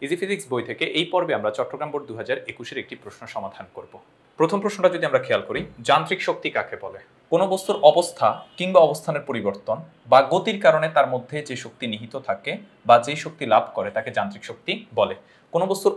Easy physics বই থেকে এই পর্বে আমরা চট্টগ্রাম বোর্ড 2021-এর একটি প্রশ্ন সমাধান করব। প্রথম প্রশ্নটা যদি আমরা খেয়াল করি, যান্ত্রিক শক্তি কাকে বলে? কোনো বস্তুর অবস্থা কিংবা অবস্থানের পরিবর্তন বা গতির কারণে তার মধ্যে যে শক্তি নিহিত থাকে বা যে শক্তি লাভ করে তাকে যান্ত্রিক শক্তি বলে। কোনো বস্তুর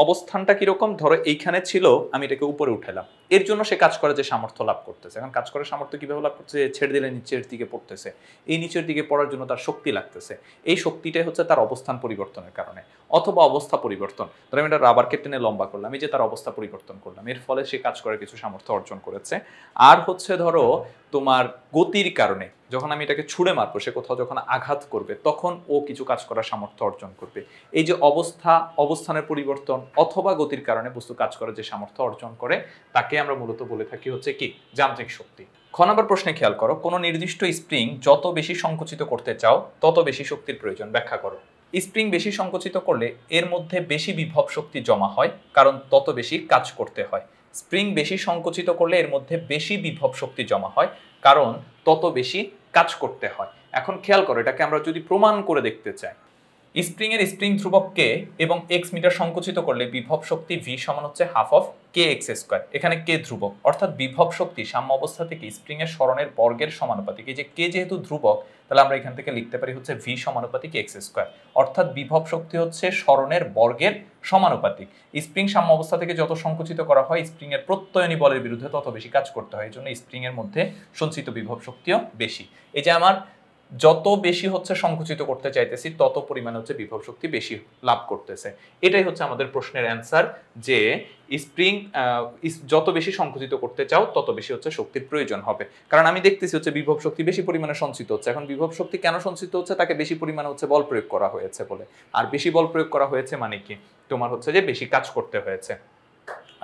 অবস্থানটা কিরকম, ধরো এইখানে ছিল, আমি এটাকে উপরে উঠালাম, এর জন্য সে কাজ করে যে সামর্থ্য লাভ করতেছে। এখন কাজ করার সামর্থ্য কিভাবে লাভ করতেছে? ছেড়ে দিলে নিচের দিকে পড়তেছে, এই নিচের দিকে পড়ার জন্য তার শক্তি লাগতেছে। এই শক্তিটাই হচ্ছে তার অবস্থান পরিবর্তনের কারণে, অথবা অবস্থা পরিবর্তন। ধরো আমি একটা রাবারকে টেনে লম্বা করলাম, এই যে তার অবস্থা পরিবর্তন করলাম, এর ফলে সে কাজ করে কিছু সামর্থ্য অর্জন করেছে। আর হচ্ছে ধরো তোমার গতির কারণে, যখন আমি এটাকে ছুঁড়ে মারবো, সে কোথাও যখন আঘাত করবে তখন ও কিছু কাজ করার সামর্থ্য অর্জন করবে। এই যে অবস্থানের পরিবর্তন অথবা গতির কারণে বস্তু কাজ করে যে সামর্থ্য অর্জন করে, তাকে আমরা মূলত বলে থাকি হচ্ছে কি? যান্ত্রিক শক্তি। খ নম্বর প্রশ্নে খেয়াল করো, কোনো নির্দিষ্ট স্প্রিং যত বেশি সংকুচিত করতে চাও তত বেশি শক্তির প্রয়োজন, ব্যাখ্যা করো। স্প্রিং বেশি সংকুচিত করলে এর মধ্যে বেশি বিভব শক্তি জমা হয়, কারণ তত বেশি কাজ করতে হয়। স্প্রিং বেশি সংকুচিত করলে এর মধ্যে বেশি বিভব শক্তি জমা হয়, কারণ তত বেশি কাজ করতে হয়। এখন খেয়াল করো, এটাকে আমরা যদি প্রমাণ করে দেখতে চাই, স্প্রিং এর স্প্রিং ধ্রুবক কে এবং x মিটার সংকুচিত করলে বিভব শক্তি v সমান হচ্ছে হাফ অফ kx²। এখানে কে ধ্রুবক, অর্থাৎ বিভব শক্তি সাম্য অবস্থা থেকে স্প্রিং এর সরণের বর্গের সমানুপাতিক। এই যে কে যেহেতু ধ্রুবক, তাহলে আমরা এখান থেকে লিখতে পারি হচ্ছে v সমানুপাতিক x², অর্থাৎ বিভব শক্তি হচ্ছে সরণের বর্গের সমানুপাতিক। স্প্রিং সাম্য অবস্থা থেকে যত সংকুচিত করা হয়, স্প্রিং এর প্রত্যয়নী বলের বিরুদ্ধে তত বেশি কাজ করতে হয়। এই জন্য স্প্রিং এর মধ্যে সঞ্চিত বিভব শক্তিও বেশি। এই যে আমার যত বেশি হচ্ছে সংকুচিত করতে চাইতেছি, তত পরিমাণে হচ্ছে বিভব শক্তি বেশি লাভ করতেছে। এটাই হচ্ছে আমাদের প্রশ্নের অ্যান্সার, যে স্প্রিং যত বেশি সংকুচিত করতে চাও তত বেশি হচ্ছে শক্তির প্রয়োজন হবে। কারণ আমি দেখতেছি হচ্ছে বিভব শক্তি বেশি পরিমাণে সঞ্চিত হচ্ছে। এখন বিভব শক্তি কেন সঞ্চিত হচ্ছে? তাকে বেশি পরিমাণে হচ্ছে বল প্রয়োগ করা হয়েছে বলে। আর বেশি বল প্রয়োগ করা হয়েছে মানে কি? তোমার হচ্ছে যে বেশি কাজ করতে হয়েছে।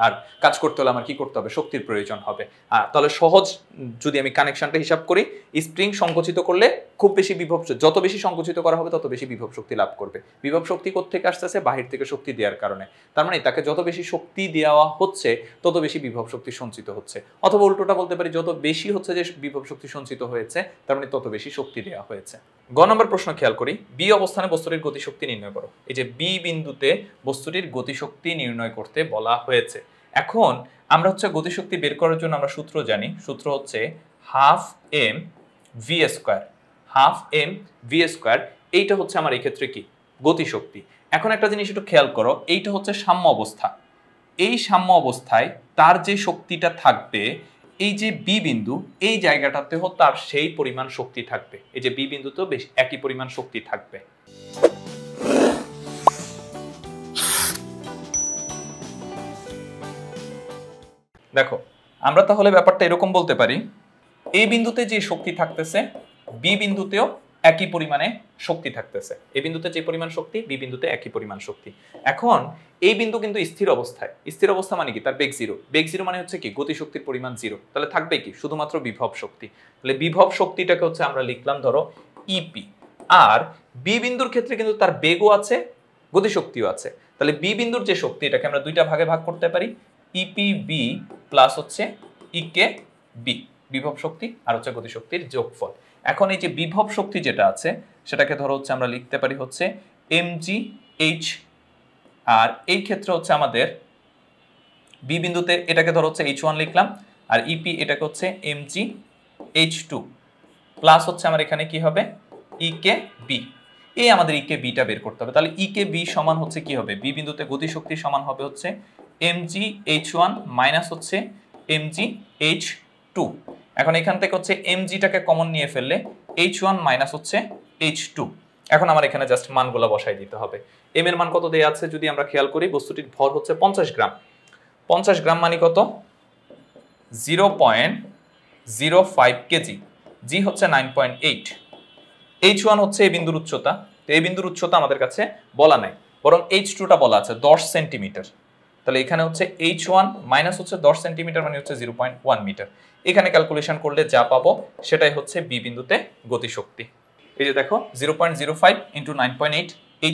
আর কাজ করতে হলে আমার কি করতে হবে? শক্তির প্রয়োজন হবে। তাহলে সহজ যদি আমি কানেকশনটা হিসাব করি, স্প্রিং সংকুচিত করলে খুব বেশি বিভব, যত বেশি সংকুচিত করা হবে তত বেশি বিভব শক্তি লাভ করবে। বিভব শক্তি কোত্থেকে আসতেছে? বাহির থেকে শক্তি দেওয়ার কারণে। তার মানে তাকে যত বেশি শক্তি দেওয়া হচ্ছে তত বেশি বিভব শক্তি সঞ্চিত হচ্ছে। অথবা উল্টোটা বলতে পারি, যত বেশি হচ্ছে যে বিভব শক্তি সঞ্চিত হয়েছে, তার মানে তত বেশি শক্তি দেওয়া হয়েছে। গ নম্বর প্রশ্ন খেয়াল করি, বি অবস্থানে বস্তুটির গতিশক্তি নির্ণয় করো। এই যে বি বিন্দুতে বস্তুটির গতিশক্তি নির্ণয় করতে বলা হয়েছে। এখন আমরা হচ্ছে গতিশক্তি বের করার জন্য আমরা সূত্র জানি। সূত্র হচ্ছে half M V square. Half M V square, এইটা হচ্ছে আমার এই ক্ষেত্রে কি? গতিশক্তি। এখন একটা জিনিস একটু খেয়াল করো, এইটা হচ্ছে সাম্য অবস্থা। এই সাম্য অবস্থায় তার যে শক্তিটা থাকবে, এই যে বি বিন্দু, এই জায়গাটাতেও তার সেই পরিমাণ শক্তি থাকবে। এই যে বি বিন্দুতেও বেশ একই পরিমাণ শক্তি থাকবে। দেখো, আমরা তাহলে ব্যাপারটা এরকম বলতে পারি, এই বিন্দুতে যে শক্তি থাকতেছে, বি বিন্দুতেও একই পরিমাণে শক্তি থাকতেছে। এই বিন্দুতে যে পরিমাণ শক্তি, বি বিন্দুতে একই পরিমাণ শক্তি। এখন এই বিন্দু কিন্তু স্থির অবস্থায়। স্থির অবস্থা মানে কি? তার বেগ জিরো। বেগ জিরো মানে হচ্ছে কি? গতিশক্তির পরিমাণ জিরো। তাহলে থাকবে কি? শুধুমাত্র বিভব শক্তি। তাহলে বিভব শক্তিটাকে হচ্ছে আমরা লিখলাম ধরো ইপি। আর বি বিন্দুর ক্ষেত্রে কিন্তু তার বেগও আছে, গতিশক্তিও আছে। তাহলে বি বিন্দুর যে শক্তি, এটাকে আমরা দুইটা ভাগে ভাগ করতে পারি, ইপি বি প্লাস হচ্ছে ইকে বি, বিভব শক্তি আর হচ্ছে গতিশক্তির যোগফল। এখন এই যে বিভব শক্তি যেটা আছে, সেটাকে ধরো হচ্ছে আমরা লিখতে পারি হচ্ছে এমজি এইচ। আর এই ক্ষেত্রে হচ্ছে আমাদের বি বিন্দুতে এটাকে ধরো হচ্ছে H1 লিখলাম, আর ইপি এটাকে হচ্ছে এমজি H2 প্লাস হচ্ছে আমার এখানে কি হবে? ইকে বি। এই আমাদের ইকে বিটা বের করতে হবে। তাহলে ইকে বি সমান হচ্ছে কি হবে? বি বিন্দুতে গতিশক্তি সমান হবে হচ্ছে এমজি H1 মাইনাস হচ্ছে এমজি H2। এখন এখান থেকে হচ্ছে এমজিটাকে কমন নিয়ে ফেললে H1 মাইনাস হচ্ছে H2। এখন আমার এখানে জাস্ট মানগুলো বসাই দিতে হবে। এম এর মান কত দেয়া আছে যদি আমরা খেয়াল করি, বস্তুটির ভর হচ্ছে 50 গ্রাম। 50 গ্রাম মানে কত? 0.05 কেজি। জি হচ্ছে 9.8। H1 হচ্ছে এই বিন্দুর উচ্চতা। তো এই বিন্দুর উচ্চতা আমাদের কাছে বলা নাই, বরং H2টা বলা আছে 10 সেন্টিমিটার। তাহলে এখানে হচ্ছে H1 মাইনাস হচ্ছে 10 সেন্টিমিটার মানে হচ্ছে 0.1 মিটার। এখানে ক্যালকুলেশন করলে যা পাবো সেটাই হচ্ছে বি বিন্দুতে গতিশক্তি। এই যে দেখো 0.05 ইন্টু 9.8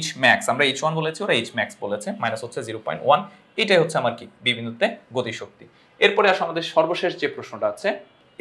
H ম্যাক্স, আমরা H1 বলেছি, ওরা H ম্যাক্স বলেছে, মাইনাস হচ্ছে 0.1। এটাই হচ্ছে আমার কি? বি বিন্দুতে গতিশক্তি। এরপরে আসলে আমাদের সর্বশেষ যে প্রশ্নটা আছে,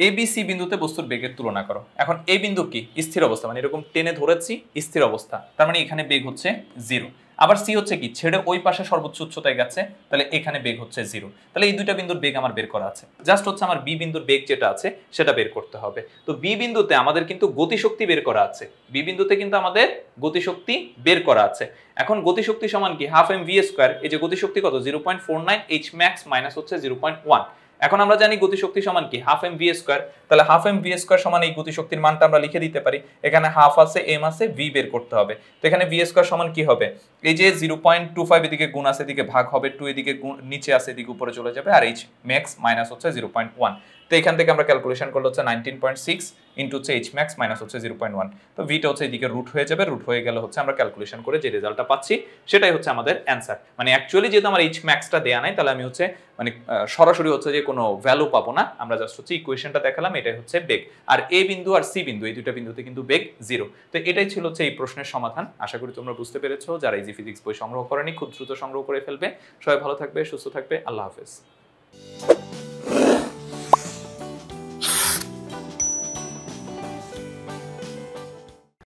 এ বি সি বিন্দুতে বস্তুর বেগের তুলনা করো। এখন এই বিন্দু কি স্থির অবস্থা, মানে এরকম টেনে ধরেছি স্থির অবস্থা, তার মানে এখানে বেগ হচ্ছে 0। আবার সি হচ্ছে কি ছেড়ে ওই পাশে সর্বোচ্চ উচ্চতায় গেছে, তাহলে এখানে বেগ হচ্ছে 0। তাহলে এই দুইটা বিন্দুর বেগ আমার বের করা আছে, জাস্ট হচ্ছে আমার বি বিন্দুর বেগ যেটা আছে সেটা বের করতে হবে। তো বি বিন্দুতে আমাদের কিন্তু গতিশক্তি বের করা আছে, বি বিন্দুতে কিন্তু আমাদের গতিশক্তি বের করা আছে। এখন গতিশক্তি সমান কি হাফ এম ভি স্কয়ার, এই যে গতিশক্তি কত 0.49 এইচ ম্যাক্স মাইনাস হচ্ছে 0.1। এখন আমরা জানি গতিশক্তি সমান কি হাফ এম ভি স্কয়ার, তাহলে হাফ এম ভি স্কয়ার সমান এই গতিশক্তির মানটা আমরা লিখে দিতে পারি, এখানে হাফ আছে এম আছে ভি বের করতে হবে। তো এখানে ভি স্কয়ার সমান কি হবে, এই যে 0.25 এদিকে গুণ আছে এদিকে ভাগ হবে 2, এদিকে নিচে আছে এদিকে উপরে চলে যাবে, আর এইচ ম্যাক্স মাইনাস হচ্ছে 0.1। তো এখান থেকে আমরা ক্যালকুলেশন করলে হচ্ছে 19.6 ইনটু হচ্ছে এইচ ম্যাক্স মাইনাস হচ্ছে 0.1। তো ভিটা হচ্ছে এদিকে রুট হয়ে যাবে, রুট হয়ে গেলে হচ্ছে আমরা ক্যালকুলেশন করে যে রেজাল্টটা পাচ্ছি সেটাই হচ্ছে আমাদের অ্যান্সার। মানে অ্যাকচুয়ালি যেহেতু আমার এইচ ম্যাক্সটা দেয়া নাই, তাহলে আমি হচ্ছে মানে সরাসরি হচ্ছে যে কোনো ভ্যালু পাবো না, আমরা জাস্ট হচ্ছে ইকুয়েশনটা দেখালাম, এটাই হচ্ছে বেগ। আর এ বিন্দু আর সি বিন্দু এই দুইটা বিন্দুতে কিন্তু বেগ 0। তো এটাই ছিল হচ্ছে এই প্রশ্নের সমাধান। আশা করি তোমরা বুঝতে পেরেছো। যারা ইজি ফিজিক্স বই সংগ্রহ করেনি খুব দ্রুত সংগ্রহ করে ফেলবে। সবাই ভালো থাকবে, সুস্থ থাকবে, আল্লাহ হাফেজ।